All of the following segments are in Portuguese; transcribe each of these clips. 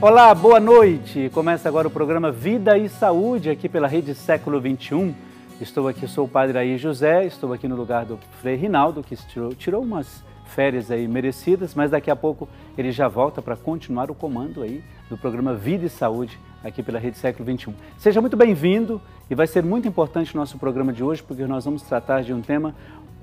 Olá, boa noite. Começa agora o programa Vida e Saúde aqui pela Rede Século XXI. Estou aqui, sou o Padre Air José, estou aqui no lugar do Frei Rinaldo, que tirou umas férias aí merecidas, mas daqui a pouco ele já volta para continuar o comando aí do programa Vida e Saúde aqui pela Rede Século XXI. Seja muito bem-vindo e vai ser muito importante o nosso programa de hoje, porque nós vamos tratar de um tema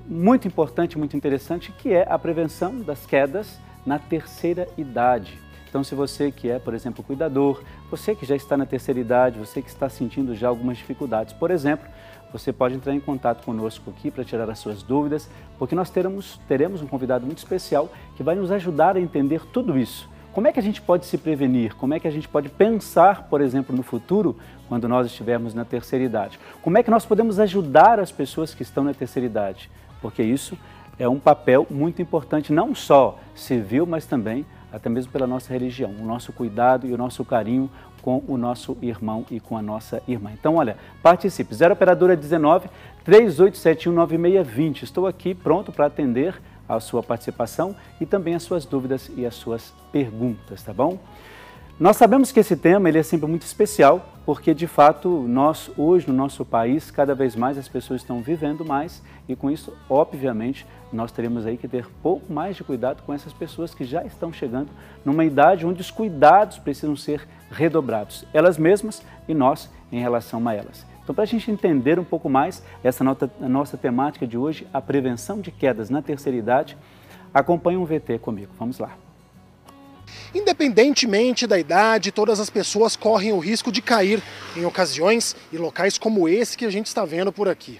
muito importante, muito interessante, que é a prevenção das quedas na terceira idade. Então, se você que é, por exemplo, cuidador, você que já está na terceira idade, você que está sentindo já algumas dificuldades, por exemplo, você pode entrar em contato conosco aqui para tirar as suas dúvidas, porque nós teremos um convidado muito especial que vai nos ajudar a entender tudo isso. Como é que a gente pode se prevenir? Como é que a gente pode pensar, por exemplo, no futuro, quando nós estivermos na terceira idade? Como é que nós podemos ajudar as pessoas que estão na terceira idade? Porque isso é um papel muito importante, não só civil, mas também até mesmo pela nossa religião, o nosso cuidado e o nosso carinho com o nosso irmão e com a nossa irmã. Então, olha, participe, 0 operadora 19 3871 9620. Estou aqui pronto para atender a sua participação e também as suas dúvidas e as suas perguntas, tá bom? Nós sabemos que esse tema ele é sempre muito especial, porque de fato nós hoje no nosso país cada vez mais as pessoas estão vivendo mais e com isso, obviamente, nós teremos aí que ter pouco mais de cuidado com essas pessoas que já estão chegando numa idade onde os cuidados precisam ser redobrados, elas mesmas e nós em relação a elas. Então, para a gente entender um pouco mais essa nossa temática de hoje, a prevenção de quedas na terceira idade, acompanhe um VT comigo. Vamos lá. Independentemente da idade, todas as pessoas correm o risco de cair em ocasiões e locais como esse que a gente está vendo por aqui.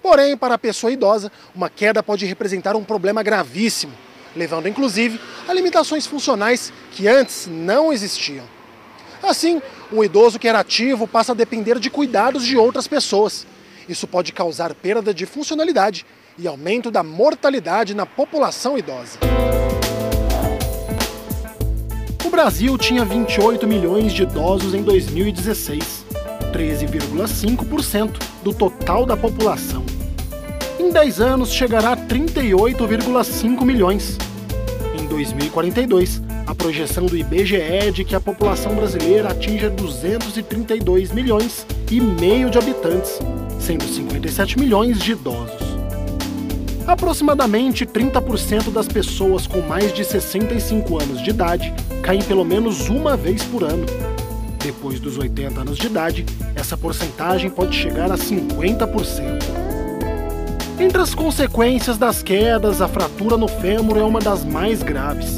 Porém, para a pessoa idosa, uma queda pode representar um problema gravíssimo, levando inclusive a limitações funcionais que antes não existiam. Assim, um idoso que era ativo passa a depender de cuidados de outras pessoas. Isso pode causar perda de funcionalidade e aumento da mortalidade na população idosa. O Brasil tinha 28 milhões de idosos em 2016, 13,5% do total da população. Em 10 anos chegará a 38,5 milhões. Em 2042, a projeção do IBGE é de que a população brasileira atinja 232 milhões e meio de habitantes, sendo 57 milhões de idosos. Aproximadamente 30% das pessoas com mais de 65 anos de idade caem pelo menos uma vez por ano. Depois dos 80 anos de idade, essa porcentagem pode chegar a 50%. Entre as consequências das quedas, a fratura no fêmur é uma das mais graves.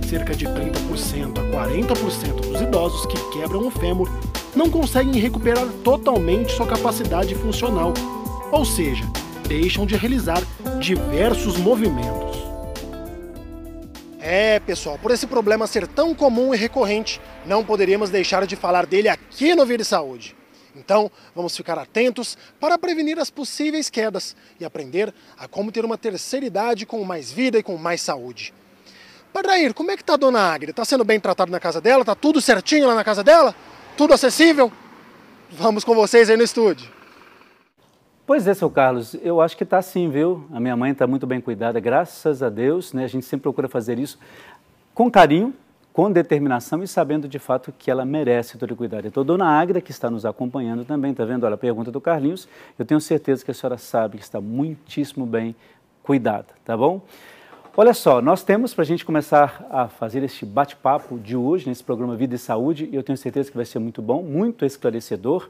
Cerca de 30% a 40% dos idosos que quebram o fêmur não conseguem recuperar totalmente sua capacidade funcional, ou seja, deixam de realizar diversos movimentos. Pessoal, por esse problema ser tão comum e recorrente, não poderíamos deixar de falar dele aqui no Vida e Saúde. Então, vamos ficar atentos para prevenir as possíveis quedas e aprender a como ter uma terceira idade com mais vida e com mais saúde. Padre Air, como é que está a dona Águida? Está sendo bem tratada na casa dela? Está tudo certinho lá na casa dela? Tudo acessível? Vamos com vocês aí no estúdio. Pois é, seu Carlos, eu acho que está sim, viu? A minha mãe está muito bem cuidada, graças a Deus, né? A gente sempre procura fazer isso com carinho, com determinação e sabendo de fato que ela merece todo cuidado. Então, dona Águida, que está nos acompanhando também, está vendo? Olha, a pergunta do Carlinhos, eu tenho certeza que a senhora sabe que está muitíssimo bem cuidada, tá bom? Olha só, nós temos para a gente começar a fazer este bate-papo de hoje, nesse programa Vida e Saúde, e eu tenho certeza que vai ser muito bom, muito esclarecedor,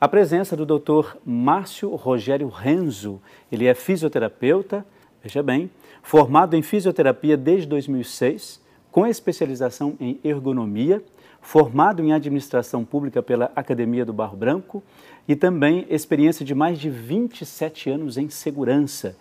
a presença do Dr. Márcio Rogério Renzo. Ele é fisioterapeuta, veja bem, formado em fisioterapia desde 2006, com especialização em ergonomia, formado em administração pública pela Academia do Barro Branco e também experiência de mais de 27 anos em segurança,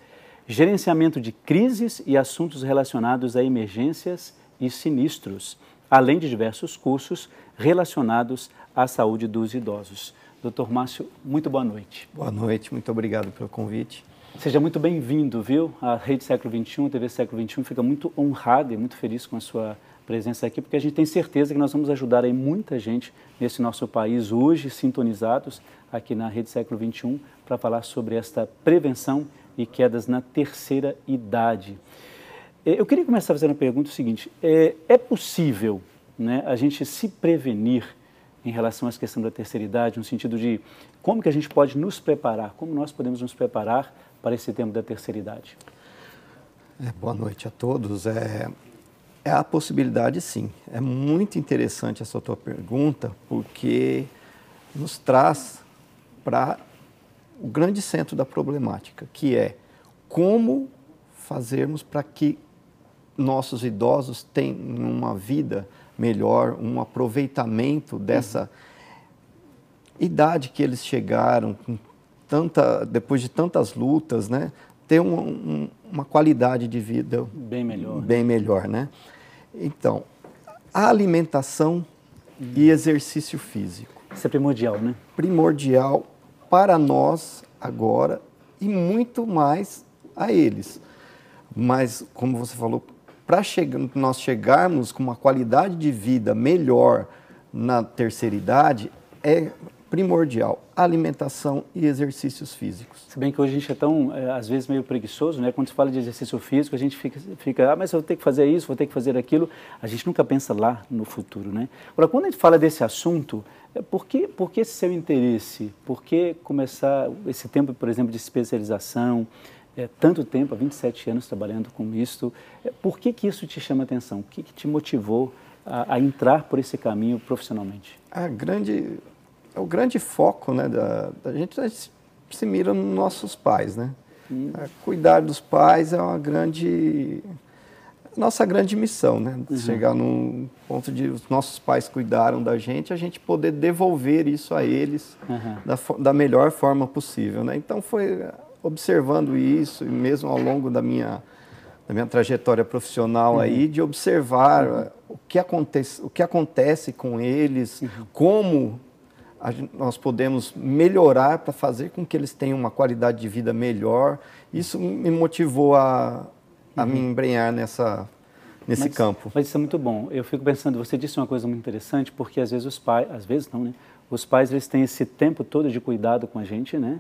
gerenciamento de crises e assuntos relacionados a emergências e sinistros, além de diversos cursos relacionados à saúde dos idosos. Dr. Márcio, muito boa noite. Boa noite, muito obrigado pelo convite. Seja muito bem-vindo, viu? A Rede Século XXI, a TV Século XXI fica muito honrada e muito feliz com a sua presença aqui, porque a gente tem certeza que nós vamos ajudar aí muita gente nesse nosso país hoje, sintonizados aqui na Rede Século XXI, para falar sobre esta prevenção e quedas na terceira idade. Eu queria começar fazendo a pergunta seguinte, é possível né, a gente se prevenir em relação à questão da terceira idade, no sentido de como que a gente pode nos preparar, como nós podemos nos preparar para esse tempo da terceira idade? Boa noite a todos. É a possibilidade, sim. É muito interessante essa tua pergunta, porque nos traz para o grande centro da problemática, que é como fazermos para que nossos idosos tenham uma vida melhor, um aproveitamento dessa idade que eles chegaram, com depois de tantas lutas, né? Ter uma qualidade de vida bem melhor, né? Então, a alimentação e exercício físico. Isso é primordial, né? Primordial para nós agora e muito mais a eles. Mas, como você falou, para nós chegarmos com uma qualidade de vida melhor na terceira idade, é primordial alimentação e exercícios físicos. Se bem que hoje a gente é tão, às vezes, meio preguiçoso, né? Quando se fala de exercício físico, a gente fica, mas eu vou ter que fazer isso, vou ter que fazer aquilo. A gente nunca pensa lá no futuro, né? Agora, quando a gente fala desse assunto, por que esse seu interesse? Por que começar esse tempo, por exemplo, de especialização? Tanto tempo, há 27 anos trabalhando com isso. Por que isso te chama a atenção? O que te motivou a entrar por esse caminho profissionalmente? O grande foco, né, da gente se mira nos nossos pais, né? Cuidar dos pais é nossa grande missão, né? Chegar num ponto de os nossos pais cuidaram da gente, a gente poder devolver isso a eles da melhor forma possível, né? Então foi observando isso, e mesmo ao longo da minha trajetória profissional aí, de observar o que acontece com eles, como nós podemos melhorar para fazer com que eles tenham uma qualidade de vida melhor. Isso me motivou a me embrenhar nesse campo. Mas isso é muito bom. Eu fico pensando, você disse uma coisa muito interessante, porque às vezes os pais, às vezes não, né? Os pais, eles têm esse tempo todo de cuidado com a gente, né?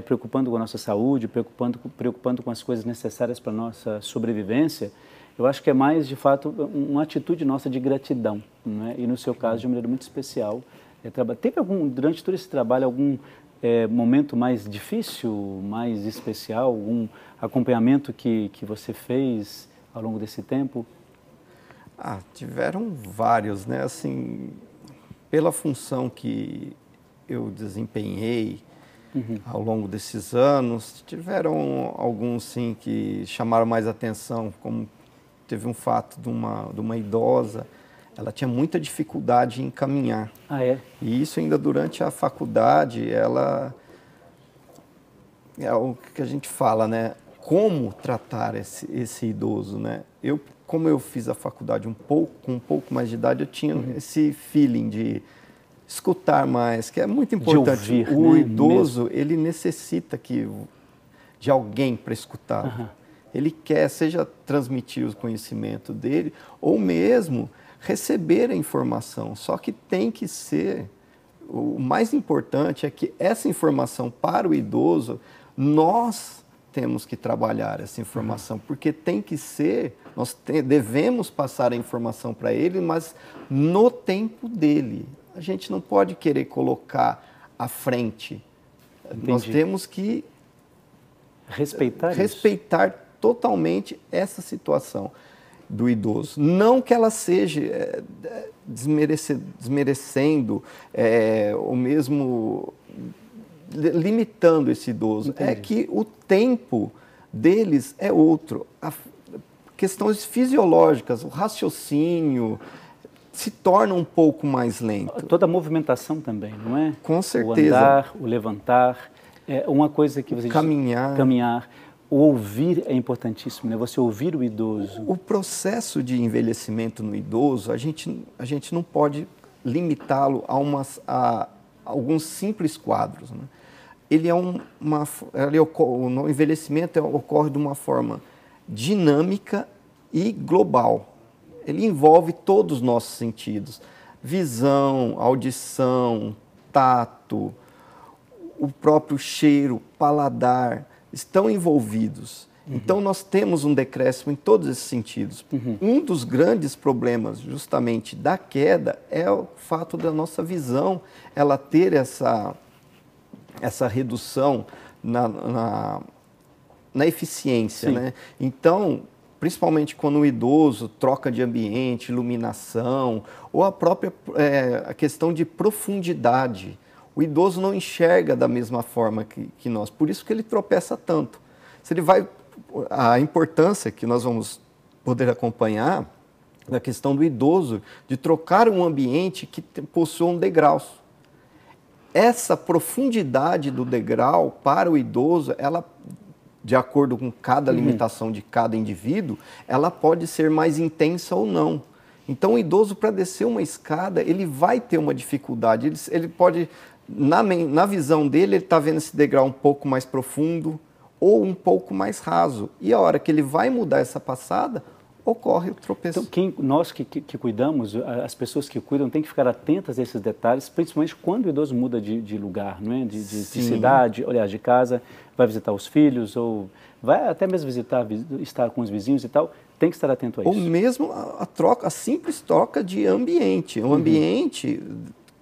Preocupando com a nossa saúde, preocupando com as coisas necessárias para a nossa sobrevivência. Eu acho que é mais, de fato, uma atitude nossa de gratidão, né? E no seu caso, de uma maneira muito especial. Teve durante todo esse trabalho, algum momento mais difícil, mais especial, algum acompanhamento que você fez ao longo desse tempo? Tiveram vários, né? Assim, pela função que eu desempenhei ao longo desses anos, tiveram alguns, sim, que chamaram mais atenção, como teve um fato de uma idosa. Ela tinha muita dificuldade em caminhar. E isso ainda durante a faculdade, é o que a gente fala, né? Como tratar esse idoso, né? Como eu fiz a faculdade com um pouco mais de idade, eu tinha esse feeling de escutar mais, que é muito importante. De ouvir, o idoso, ele necessita de alguém para escutar. Ele quer, seja transmitir o conhecimento dele, ou mesmo receber a informação, só que tem que ser, o mais importante é que essa informação para o idoso, nós temos que trabalhar essa informação, porque tem que ser, devemos passar a informação para ele, mas no tempo dele. A gente não pode querer colocar à frente. Entendi. Nós temos que respeitar totalmente essa situação do idoso. Não que ela seja desmerecendo ou mesmo limitando esse idoso. Entendi. É que o tempo deles é outro. Questões fisiológicas, o raciocínio se torna um pouco mais lento. Toda a movimentação também, não é? Com certeza. O andar, o levantar, uma coisa que você disse, caminhar. O ouvir é importantíssimo, né? Você ouvir o idoso. O processo de envelhecimento no idoso, a gente não pode limitá-lo a alguns simples quadros, né? O envelhecimento ocorre de uma forma dinâmica e global. Ele envolve todos os nossos sentidos: visão, audição, tato, o próprio cheiro, paladar, estão envolvidos. Então, nós temos um decréscimo em todos esses sentidos. Um dos grandes problemas, justamente, da queda é o fato da nossa visão, ela ter essa redução na eficiência, né? Então, principalmente quando o idoso troca de ambiente, iluminação, ou a própria a questão de profundidade. O idoso não enxerga da mesma forma que nós, por isso que ele tropeça tanto. Se ele vai, a importância que nós vamos poder acompanhar da questão do idoso, de trocar um ambiente que possua degraus. Essa profundidade do degrau para o idoso, ela, de acordo com cada limitação de cada indivíduo, ela pode ser mais intensa ou não. Então, o idoso, para descer uma escada, ele vai ter uma dificuldade. Ele pode, na visão dele, ele está vendo esse degrau um pouco mais profundo ou um pouco mais raso. E a hora que ele vai mudar essa passada, ocorre o tropeço. Então, nós que cuidamos, as pessoas que cuidam, têm que ficar atentas a esses detalhes, principalmente quando o idoso muda de lugar, não é? de cidade, aliás, de casa, vai visitar os filhos, ou vai até mesmo estar com os vizinhos e tal, tem que estar atento a isso. Ou mesmo a simples troca de ambiente. O ambiente,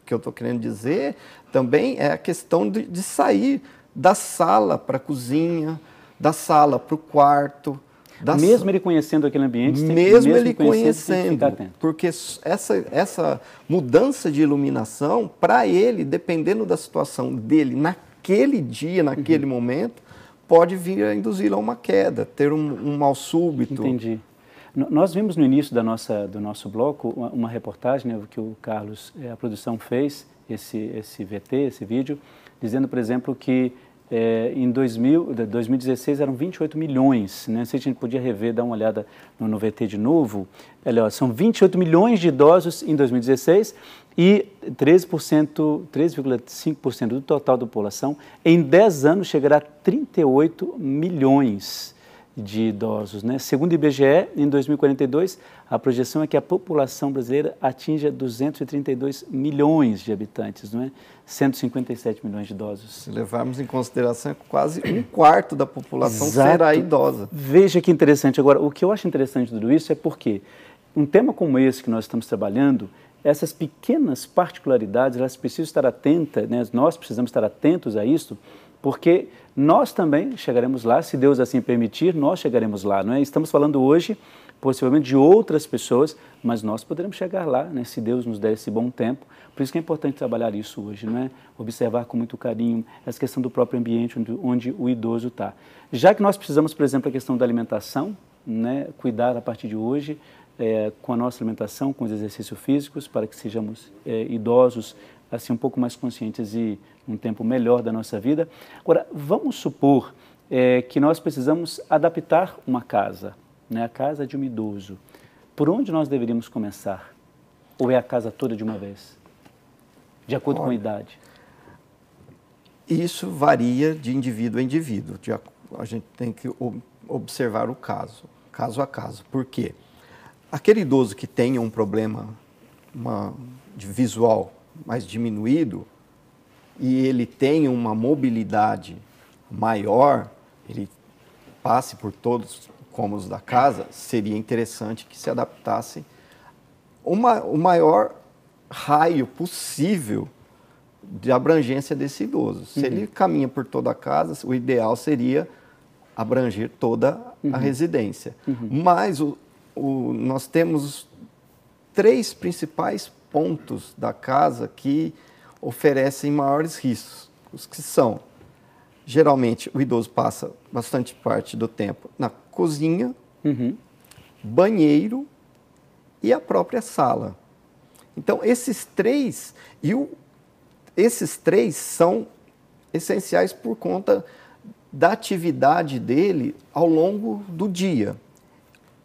que eu estou querendo dizer, também é a questão de sair da sala para a cozinha, da sala para o quarto. Mesmo ele conhecendo aquele ambiente, mesmo ele conhecendo, porque essa mudança de iluminação, para ele, dependendo da situação dele, naquele dia, naquele momento, pode vir a induzir a uma queda, ter um mal súbito. Entendi. Nós vimos no início do nosso bloco uma reportagem, né, que o Carlos, a produção fez, esse VT, esse vídeo, dizendo, por exemplo, que em 2016 eram 28 milhões, né? Se a gente podia rever, dar uma olhada no VT de novo, são 28 milhões de idosos em 2016 e 3,5% do total da população. Em 10 anos chegará a 38 milhões de idosos, né? Segundo o IBGE, em 2042, a projeção é que a população brasileira atinja 232 milhões de habitantes, não é? 157 milhões de idosos. Se levarmos em consideração, quase um quarto da população será idosa. Veja que interessante. Agora, o que eu acho interessante de tudo isso é porque um tema como esse que nós estamos trabalhando, essas pequenas particularidades, elas precisam estar atentas, né? Nós precisamos estar atentos a isso, porque nós também chegaremos lá, se Deus assim permitir, nós chegaremos lá, não é? Estamos falando hoje, possivelmente, de outras pessoas, mas nós poderemos chegar lá, né? Se Deus nos der esse bom tempo. Por isso que é importante trabalhar isso hoje, não é? Observar com muito carinho essa questão do próprio ambiente onde o idoso está. Já que nós precisamos, por exemplo, a questão da alimentação, né? Cuidar a partir de hoje com a nossa alimentação, com os exercícios físicos, para que sejamos idosos, assim, um pouco mais conscientes e um tempo melhor da nossa vida. Agora, vamos supor que nós precisamos adaptar uma casa, né, a casa de um idoso. Por onde nós deveríamos começar? Ou é a casa toda de uma vez? De acordo com a idade? Isso varia de indivíduo a indivíduo. A gente tem que observar o caso a caso. Por quê? Aquele idoso que tenha um problema de visual mais diminuído e ele tenha uma mobilidade maior, ele passe por todos os cômodos da casa, seria interessante que se adaptasse o maior raio possível de abrangência desse idoso. Se ele caminha por toda a casa, o ideal seria abranger toda a residência. Mas nós temos 3 principais pontos da casa que oferecem maiores riscos, os que são, geralmente, o idoso passa bastante parte do tempo na cozinha, banheiro e a própria sala. Então, esses três são essenciais por conta da atividade dele ao longo do dia.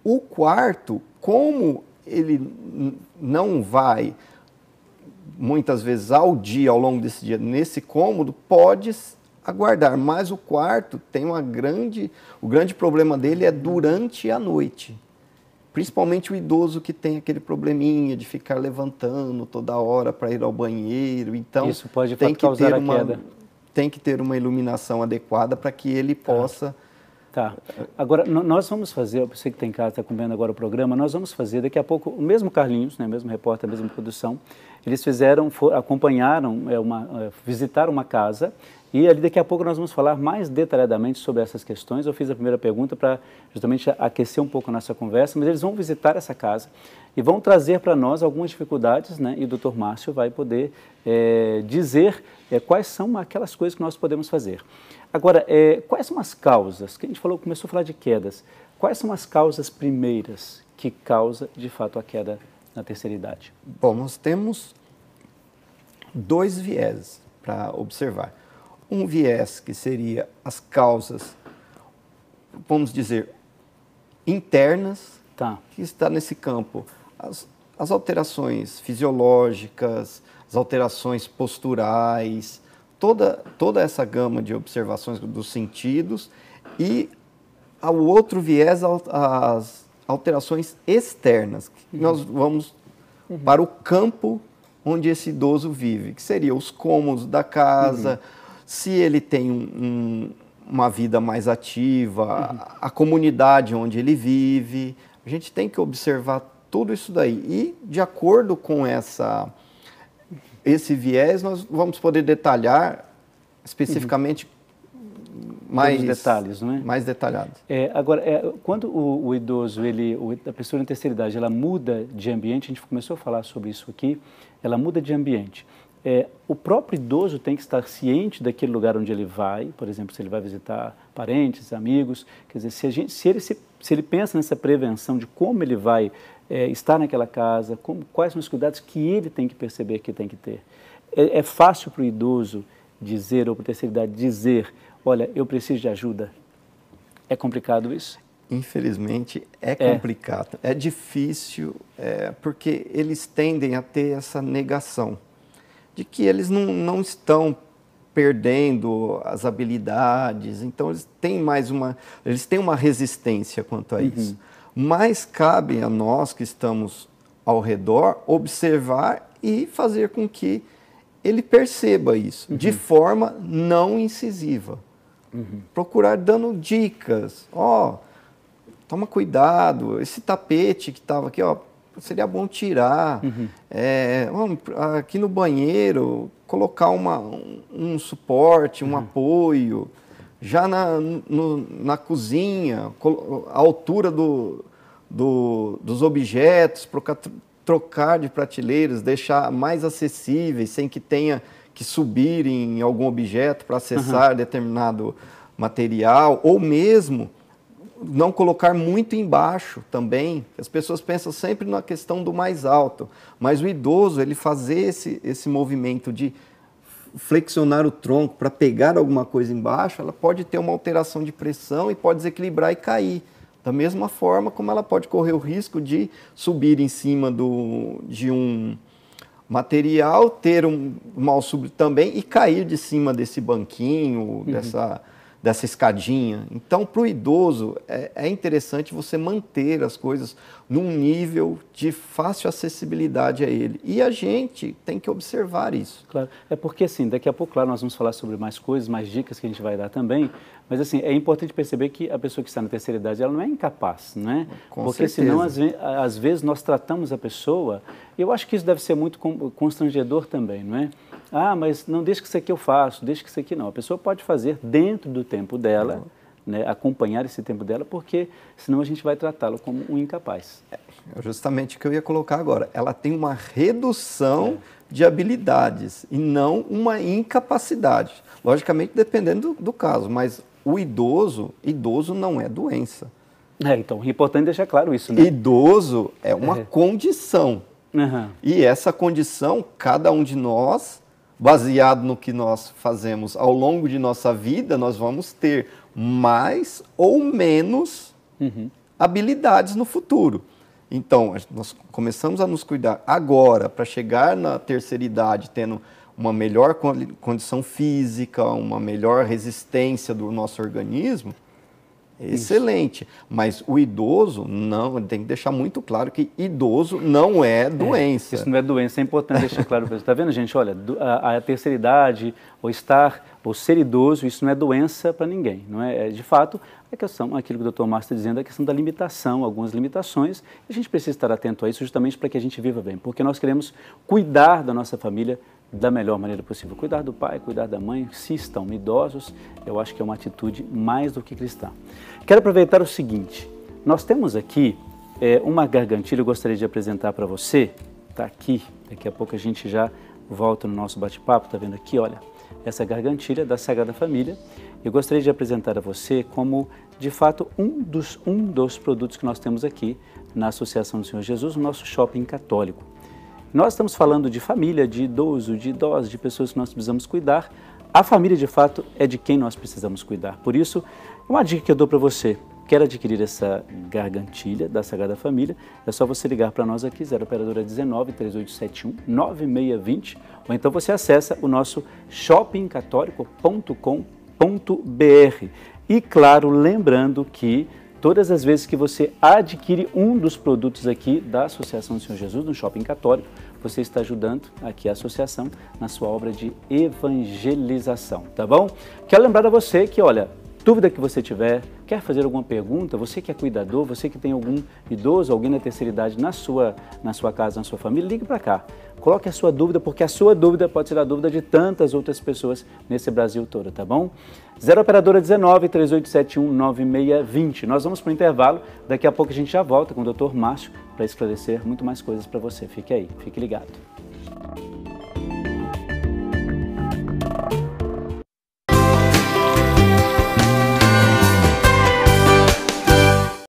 O quarto, como ele não vai, muitas vezes ao dia, ao longo desse dia, nesse cômodo, pode aguardar, mas o quarto tem o grande problema dele é durante a noite. Principalmente o idoso que tem aquele probleminha de ficar levantando toda hora para ir ao banheiro. Então, isso pode causar a queda. Tem que ter uma iluminação adequada para que ele possa Tá. Agora, nós vamos fazer, você que tem casa, está acompanhando agora o programa, nós vamos fazer daqui a pouco, o mesmo Carlinhos, né, mesmo repórter, a mesma produção, eles acompanharam, visitaram uma casa e ali daqui a pouco nós vamos falar mais detalhadamente sobre essas questões. Eu fiz a primeira pergunta para justamente aquecer um pouco a nossa conversa, mas eles vão visitar essa casa e vão trazer para nós algumas dificuldades, né, e o Dr. Márcio vai poder dizer quais são aquelas coisas que nós podemos fazer. Agora, quais são as causas? Que a gente começou a falar de quedas. Quais são as causas primeiras que causam, de fato, a queda na terceira idade? Bom, nós temos dois vieses para observar. Um viés que seria as causas, vamos dizer, internas, que está nesse campo. As alterações fisiológicas, as alterações posturais, toda essa gama de observações dos sentidos, e ao outro viés, as alterações externas. Nós vamos para o campo onde esse idoso vive, que seria os cômodos da casa, se ele tem uma vida mais ativa, a comunidade onde ele vive. A gente tem que observar tudo isso daí. E, de acordo com esse viés, nós vamos poder detalhar especificamente mais detalhes, não é? Mais detalhados. Agora, quando o idoso, a pessoa em terceira idade, ela muda de ambiente, a gente começou a falar sobre isso aqui, ela muda de ambiente. O próprio idoso tem que estar ciente daquele lugar onde ele vai, por exemplo, se ele vai visitar parentes, amigos, quer dizer, se ele pensa nessa prevenção de como ele vai estar naquela casa, quais são os cuidados que ele tem que perceber que tem que ter. É fácil para o idoso dizer, ou para a terceira idade dizer, olha, eu preciso de ajuda? É complicado isso? Infelizmente, é complicado. É difícil, porque eles tendem a ter essa negação de que eles não estão perdendo as habilidades, então eles têm uma resistência quanto a isso. Mas cabe a nós que estamos ao redor observar e fazer com que ele perceba isso, de forma não incisiva. Procurar dando dicas. Toma cuidado, esse tapete que estava aqui, seria bom tirar. Aqui no banheiro, colocar um suporte, um apoio. Já na cozinha, a altura dos objetos, trocar de prateleiras, deixar mais acessíveis, sem que tenha que subir em algum objeto para acessar determinado material, ou mesmo não colocar muito embaixo também. As pessoas pensam sempre na questão do mais alto, mas o idoso, ele fazer esse movimento de flexionar o tronco para pegar alguma coisa embaixo, ela pode ter uma alteração de pressão e pode desequilibrar e cair. Da mesma forma como ela pode correr o risco de subir em cima de um material, ter um mal súbito também e cair de cima desse banquinho, dessa escadinha. Então, para o idoso, é interessante você manter as coisas num nível de fácil acessibilidade a ele. E a gente tem que observar isso. Claro, porque assim, daqui a pouco, claro, nós vamos falar sobre mais coisas, mais dicas que a gente vai dar também, mas assim, é importante perceber que a pessoa que está na terceira idade, ela não é incapaz, não é? Porque senão, às vezes, nós tratamos a pessoa, e eu acho que isso deve ser muito constrangedor também, não é? Mas não deixa que isso aqui eu faço, deixa que isso aqui não. A pessoa pode fazer dentro do tempo dela, né, acompanhar esse tempo dela, porque senão a gente vai tratá-lo como um incapaz. É justamente o que eu ia colocar agora. Ela tem uma redução de habilidades e não uma incapacidade. Logicamente, dependendo do caso, mas o idoso não é doença. Então, é importante deixar claro isso, né? Idoso é uma condição. E essa condição, cada um de nós, baseado no que nós fazemos ao longo de nossa vida, nós vamos ter mais ou menos habilidades no futuro. Então, nós começamos a nos cuidar agora para chegar na terceira idade tendo uma melhor condição física, uma melhor resistência do nosso organismo. Excelente, mas o idoso não, tem que deixar muito claro que idoso não é doença. Isso não é doença, é importante deixar claro para você. Está vendo, gente? Olha, a terceira idade, ou ser idoso, isso não é doença para ninguém, não é? De fato, é questão, aquilo que o Dr. Márcio está dizendo, é a questão da limitação, algumas limitações, e a gente precisa estar atento a isso justamente para que a gente viva bem, porque nós queremos cuidar da nossa família da melhor maneira possível. Cuidar do pai, cuidar da mãe, se estão idosos, eu acho que é uma atitude mais do que cristã. Quero aproveitar o seguinte, nós temos aqui uma gargantilha, eu gostaria de apresentar para você, está aqui, daqui a pouco a gente já volta no nosso bate-papo, está vendo aqui, olha, essa gargantilha da Sagrada Família. Eu gostaria de apresentar a você como, de fato, um dos produtos que nós temos aqui na Associação do Senhor Jesus, no nosso shopping católico. Nós estamos falando de família, de idoso, de idosos, de pessoas que nós precisamos cuidar. A família, de fato, é de quem nós precisamos cuidar. Por isso, uma dica que eu dou para você, quer adquirir essa gargantilha da Sagrada Família, é só você ligar para nós aqui, 0 operadora 19 3871 9620, ou então você acessa o nosso shoppingcatólico.com.br. E claro, lembrando que todas as vezes que você adquire um dos produtos aqui da Associação do Senhor Jesus, no Shopping Católico, você está ajudando aqui a associação na sua obra de evangelização, tá bom? Quero lembrar a você que, olha, dúvida que você tiver, quer fazer alguma pergunta, você que é cuidador, você que tem algum idoso, alguém na terceira idade na sua casa, na sua família, ligue para cá. Coloque a sua dúvida, porque a sua dúvida pode ser a dúvida de tantas outras pessoas nesse Brasil todo, tá bom? 0 operadora 19 3871 9620. Nós vamos para o intervalo, daqui a pouco a gente já volta com o Dr. Márcio para esclarecer muito mais coisas para você. Fique aí, fique ligado.